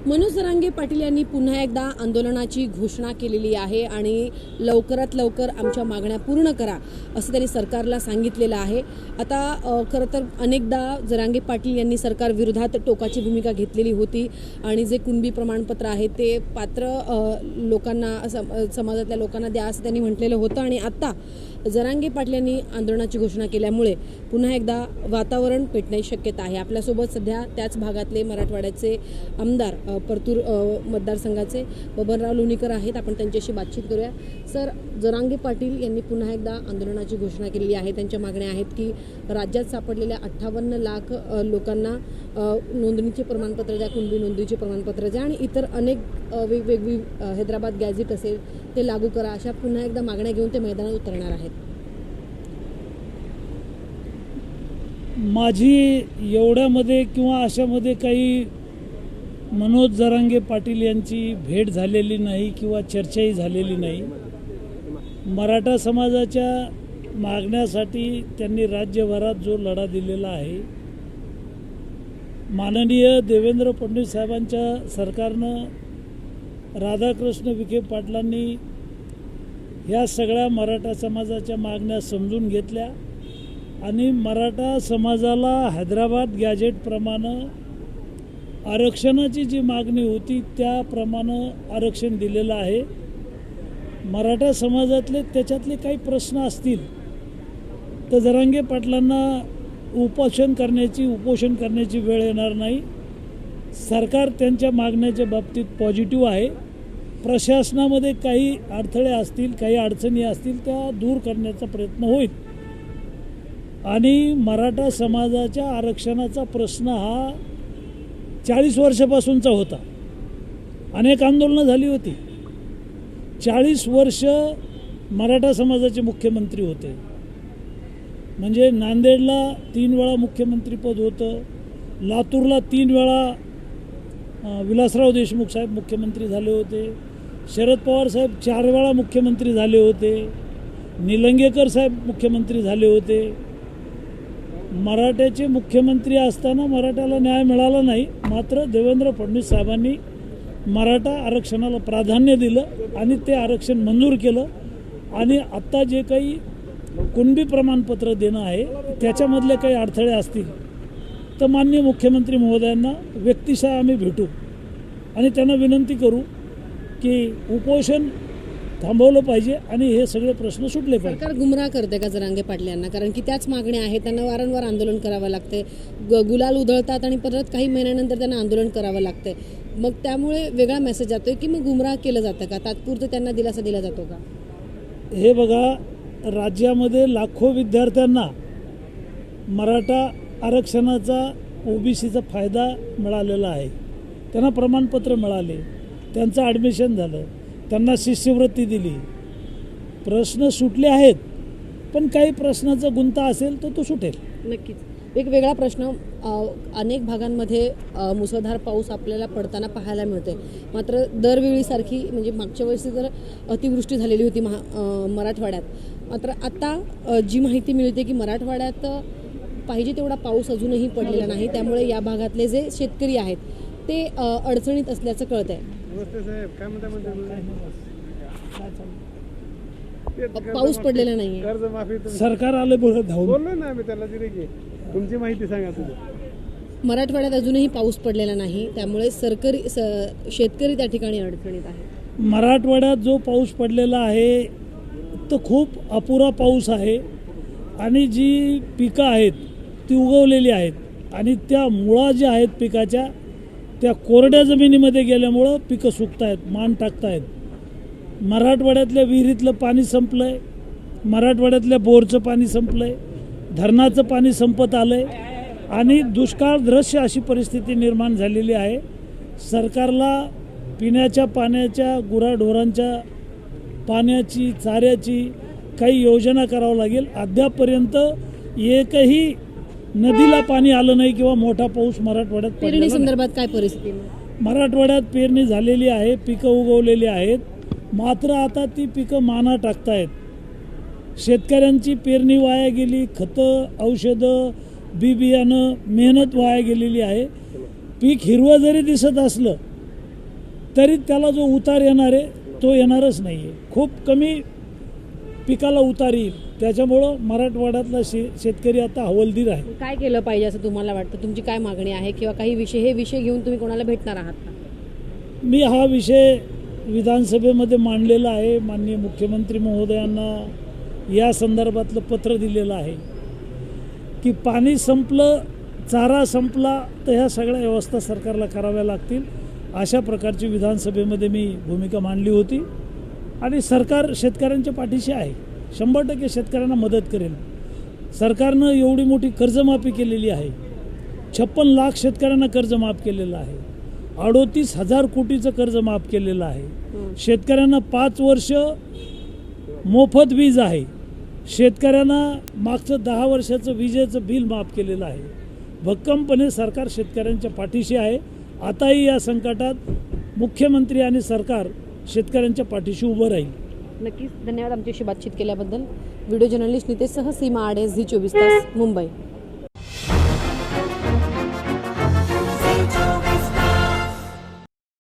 मनोज जरांगे पाटील यांनी पुन्हा एकदा आंदोलनाची घोषणा केलेली आहे आणि लवकरात लवकर आमच्या मागण्या पूर्ण करा असं त्यांनी सरकारला सांगितलेलं आहे। आता खरं तर अनेकदा जरांगे पाटील यांनी सरकार विरोधात टोकाची भूमिका घेतलेली होती आणि जे कुणबी प्रमाणपत्र आहे ते पात्र लोकांना समाजातल्या लोकांना द्या असं त्यांनी म्हटलेलं होतं आणि आता जरांगे पाटील यांनी आंदोलनाची घोषणा केल्यामुळे पुन्हा एकदा वातावरण पेटण्याची शक्यता आहे। आपल्यासोबत सध्या त्याच भागातले मराठवाड्याचे आमदार परतूर मतदारसंघाचे बबनराव लोणीकर आहेत। आपण त्यांच्याशी बातचीत करूया। सर, जरांगे पाटील यांनी पुन्हा एकदा आंदोलनाची घोषणा केलेली आहे। त्यांच्या मागण्या आहेत की राज्यात सापडलेल्या 58 लाख लोकांना नोंदणीचे प्रमाणपत्र द्या, कुणबी नोंदणीचे प्रमाणपत्र द्या आणि इतर अनेक वेगवेगळी हैदराबाद गॅझेट असेल ते लागू करा, अशा पुन्हा एकदा मागण्या घेऊन ते मैदानात उतरणार आहेत। माझी एवढ्यामध्ये किंवा अशामध्ये काही मनोज जरांगे पाटील यांची भेट झालेली नाही किंवा चर्चाही झालेली नाही। मराठा समाजाच्या मागण्यासाठी त्यांनी राज्यभरात जो लढा दिलेला आहे, माननीय देवेंद्र फडणवीस साहेबांच्या सरकारनं राधाकृष्ण विखे पाटलांनी ह्या सगळ्या मराठा समाजाच्या मागण्या समजून घेतल्या आणि मराठा समाजाला हैदराबाद गॅजेटप्रमाणे आरक्षणाची जी मागणी होती त्याप्रमाणे आरक्षण दिलेलं आहे। मराठा समाजातले त्याच्यातले काही प्रश्न असतील तर जरांगे पाटलांना उपोषण करण्याची वेळ येणार नाही। सरकार त्यांच्या मागण्याच्या बाबतीत पॉझिटिव्ह आहे। प्रशासनामध्ये काही अडथळे असतील, काही अडचणी असतील त्या दूर करण्याचा प्रयत्न होईल आणि मराठा समाजाच्या आरक्षणाचा प्रश्न हा 40 वर्षापासूनचा होता। अनेक आंदोलनं झाली होती। 40 वर्ष मराठा समाजाचे मुख्यमंत्री होते, म्हणजे नांदेडला 3 वेळा मुख्यमंत्रीपद होतं, लातूरला 3 वेळा विलासराव देशमुख साहेब मुख्यमंत्री झाले होते, शरद पवार साहेब 4 वेळा मुख्यमंत्री झाले होते, निलंगेकर साहेब मुख्यमंत्री झाले होते। मराठ्याचे मुख्यमंत्री असताना मराठ्याला न्याय मिळाला नाही, मात्र देवेंद्र फडणवीस साहेबांनी मराठा आरक्षणाला प्राधान्य दिलं आणि ते आरक्षण मंजूर केलं आणि आत्ता जे काही कुणबी प्रमाणपत्र देणं आहे त्याच्यामधले काही अडथळे असतील तर माननीय मुख्यमंत्री महोदयांना व्यक्तिशः आम्ही भेटू आणि त्यांना विनंती करू की उपोषण थांबवलं पाहिजे आणि हे सगळे प्रश्न सुटले पाहिजे। सरकार गुमराह करते का जरांगे पाटील यांना? कारण की त्याच मागण्या आहेत, त्यांना वारंवार आंदोलन करावं लागते, गुलाल उधळतात आणि परत काही महिन्यानंतर त्यांना आंदोलन करावं लागतंय। मग त्यामुळे वेगळा मेसेज जातोय की मग गुमराह केलं जातं का? तात्पुरतं त्यांना दिलासा दिला जातो का? हे बघा, राज्यामध्ये लाखो विद्यार्थ्यांना मराठा आरक्षणाचा ओबीसीचा फायदा मिळालेला आहे। त्यांना प्रमाणपत्र मिळाले, त्यांचं ॲडमिशन झालं, त्यांना शिष्यवृत्ती दिली, प्रश्न सुटले आहेत। पण काही प्रश्नाचा गुंता असेल तर तो सुटेल नक्कीच। एक वेगळा प्रश्न, अनेक भागांमध्ये मुसळधार पाऊस आपल्याला पडताना पाहायला मिळतोय, मात्र दरवेळीसारखी म्हणजे मागच्या वर्षी जर अतिवृष्टी झालेली होती मराठवाड्यात, मात्र आता जी माहिती मिळते की मराठवाड्यात पाहिजे तेवढा पाऊस अजूनही पडलेला नाही, त्यामुळे या भागातले जे शेतकरी आहेत ते अडचणीत असल्याचं कळत आहे। पाऊस पडलेला नाही, सरकार आले बोलत तुमची माहिती सांगा। मराठवाड्यात अजूनही पाऊस पडलेला नाही, त्यामुळे शेतकरी त्या ठिकाणी अडचणीत आहे। मराठवाड्यात जो पाऊस पडलेला आहे तो खूप अपुरा पाऊस आहे आणि जी पिकं आहेत ती उगवलेली आहेत आणि त्या मुळा ज्या आहेत पिकाच्या त्या कोरड्या जमिनीमध्ये गेल्यामुळं पिकं सुकतायत, मान टाकतायत। मराठवाड्यातल्या विहिरीतलं पाणी संपलं आहे, मराठवाड्यातल्या बोरचं पाणी संपलं आहे, धरणाचं पाणी संपत आलं आहे आणि दुष्काळदृश्य अशी परिस्थिती निर्माण झालेली आहे। सरकारला पिण्याच्या पाण्याच्या, गुराढोरांच्या पाण्याची, चाऱ्याची काही योजना करावं लागेल। अद्यापपर्यंत एकही नदीला पाणी आलं नाही किंवा मोठा पाऊस मराठवाड्यात पेरणी संदर्भात काय परिस्थिती? मराठवाड्यात पेरणी झालेली आहे, पिकं उगवलेली आहेत, मात्र आता ती पिकं माना टाकतायत। शेतकऱ्यांची पेरणी वाया गेली, खतं, औषधं, बी बियाणं, मेहनत वाया गेलेली आहे। पीक हिरवं जरी दिसत असलं तरी त्याला जो उतार येणार आहे तो येणारच नाही आहे. खूप कमी पिकाला उतार येईल. त्याच्यामुळं मराठवाड्यातला शेतकरी आता हवालदिल आहे. काय केलं पाहिजे असं तुम्हाला वाटतं? तुमची काय मागणी आहे किंवा काही हे विषय घेऊन तुम्ही कोणाला भेटणार आहात का? मी हा विषय विधानसभेमध्ये मांडलेला आहे. माननीय मुख्यमंत्री महोदयांना या संदर्भातलं पत्र दिलेलं आहे की पाणी संपलं, चारा संपला तर ह्या सगळ्या व्यवस्था सरकारला कराव्या लागतील. अशा प्रकारची विधानसभेमध्ये मी भूमिका मांडली होती आणि सरकार शेतकऱ्यांच्या पाठीशी आहे. 100% शेतकऱ्यांना मदत करेल. सरकारनं एवढी मोठी कर्जमाफी केलेली आहे. 56 लाख शेतकऱ्यांना कर्ज माफ केलेलं आहे. 38,000 कोटीचं कर्ज माफ केलेलं आहे. शेतकऱ्यांना 5 वर्ष मोफत वीज आहे. शेतकऱ्यांना मागचं 10 वर्षाचं विजेचं बिल माफ केलेलं आहे. भक्कमपणे सरकार शेतकऱ्यांच्या पाठीशी आहे. आताही या संकटात मुख्यमंत्री आणि सरकार शेतकऱ्यांच्या पाठीशी उभं राहील. नक्कीच. धन्यवाद आमच्याशी बातचीत केल्याबद्दल. व्हिडिओ जर्नलिस्ट नितेशसह सीमा आडे, झी 24 तास, मुंबई.